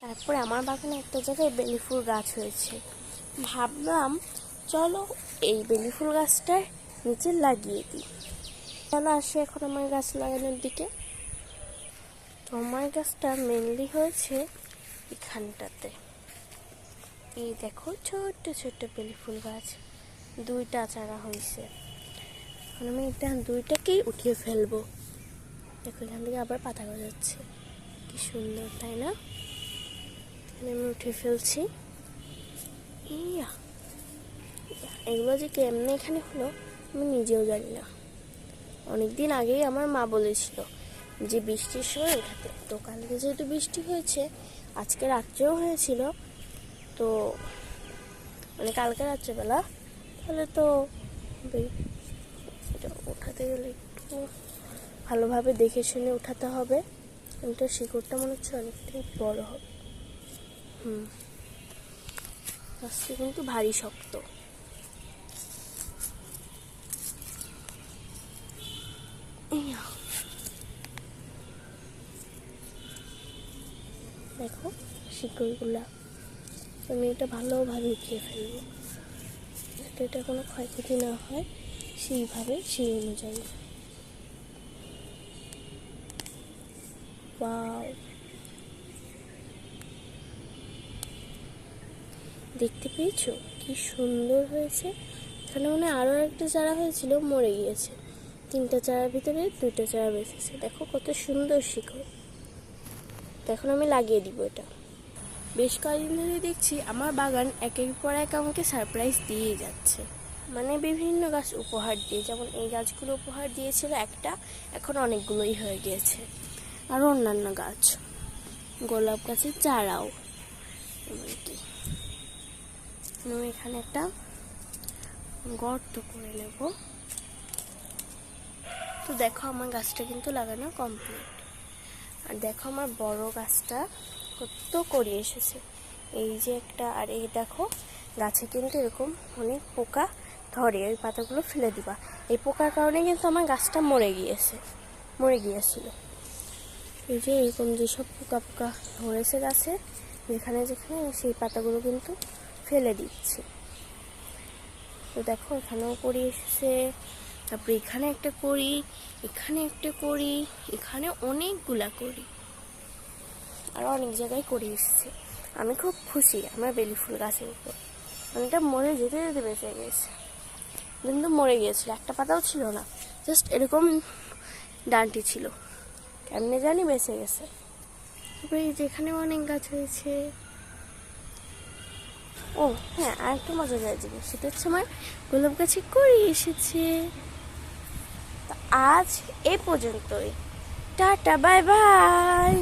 তারপরে আমার বাগানে একটা জায়গায় বেলি ফুল গাছ হয়েছে। ভাবলাম চলো এই বেলি ফুল গাছটার নিচে লাগিয়ে দিই। চলো আসে এখন আমার গাছ লাগানোর দিকে। তো আমার গাছটা মেনলি হয়েছে এখানটাতে। এই দেখো ছোট্ট ছোট্ট বেলি ফুল গাছ, 2টা চারা হয়েছে। এখন আমি এটা 2টাকেই উঠিয়ে ফেলবো। দেখো এখান থেকে আবার পাতা গজাচ্ছে, কি সুন্দর তাই না? আমি উঠে ফেলছি। ইয়া এগুলো যে কেমনে এখানে হলো আমি নিজেও জানি না। অনেকদিন আগেই আমার মা বলেছিল যে বৃষ্টির সময় উঠাতে। তো কালকে যেহেতু বৃষ্টি হয়েছে, আজকে রাত্রেও হয়েছিল, তো মানে কালকে রাত্রেবেলা, তাহলে তো এটা উঠাতে গেলে একটু ভালোভাবে দেখে শুনে উঠাতে হবে। এটা শিকড়টা মনে হচ্ছে অনেকটাই বড় হবে। গাছটা কিন্তু ভারী শক্ত। দেখো শিকড়গুলা, আমি এটা ভালোভাবে উঠিয়ে ফেলবো যাতে এটা কোনো ক্ষয়ক্ষতি না হয়, সেই অনুযায়ী। ওয়াও, দেখতে পেয়েছো কি সুন্দর হয়েছে? এখানে মনে আরও একটা চারা হয়েছিল, মরে গিয়েছে। 3টা চারার ভিতরে 2টা চারা বেঁচেছে। দেখো কত সুন্দর শিকড়। তো এখন আমি লাগিয়ে দিব এটা। বেশ কয়েকদিন ধরে দেখছি আমার বাগান একের পর এক আমাকে সারপ্রাইজ দিয়ে যাচ্ছে। মানে বিভিন্ন গাছ উপহার দিয়ে, যেমন এই গাছগুলো উপহার দিয়েছিল একটা, এখন অনেকগুলোই হয়ে গিয়েছে। আর অন্যান্য গাছ, গোলাপ গাছের চারাও এমনকি। আমি এখানে একটা গর্ত করে নেব। তো দেখো আমার গাছটা কিন্তু লাগানো কমপ্লিট। আর দেখো আমার বড় গাছটা কত করে এসেছে। এই যে একটা, আর এই দেখো গাছে কিন্তু এরকম অনেক পোকা ধরে, ওই পাতাগুলো ফেলে দিবা। এই পোকার কারণে কিন্তু আমার গাছটা মরে গিয়েছিল। এই যে এরকম যেসব পোকা ধরেছে গাছে, যেখানে যেখানে, সেই পাতাগুলো কিন্তু ফেলে দিচ্ছে। তো দেখো এখানেও করি এসেছে, তারপরে এখানে একটা করি, এখানে একটা করি, এখানে অনেকগুলা করি, আর অনেক জায়গায় করে এসেছে। আমি খুব খুশি আমার বেলি ফুল গাছের উপর। অনেকটা মরে যেতে যেতে বেঁচে গেছে, কিন্তু মরে গিয়েছিল, একটা পাতাও ছিল না, জাস্ট এরকম ডানটি ছিল, কেমনে জানি বেঁচে গেছে। তারপরে এই যেখানে অনেক গাছ হয়েছে। ও হ্যাঁ, আর একটা মজাদার জিনিস, সেটা হচ্ছে আমার গোলাপ গাছে করে এসেছে। আজ এ পর্যন্তই, টাটা বাই বাই।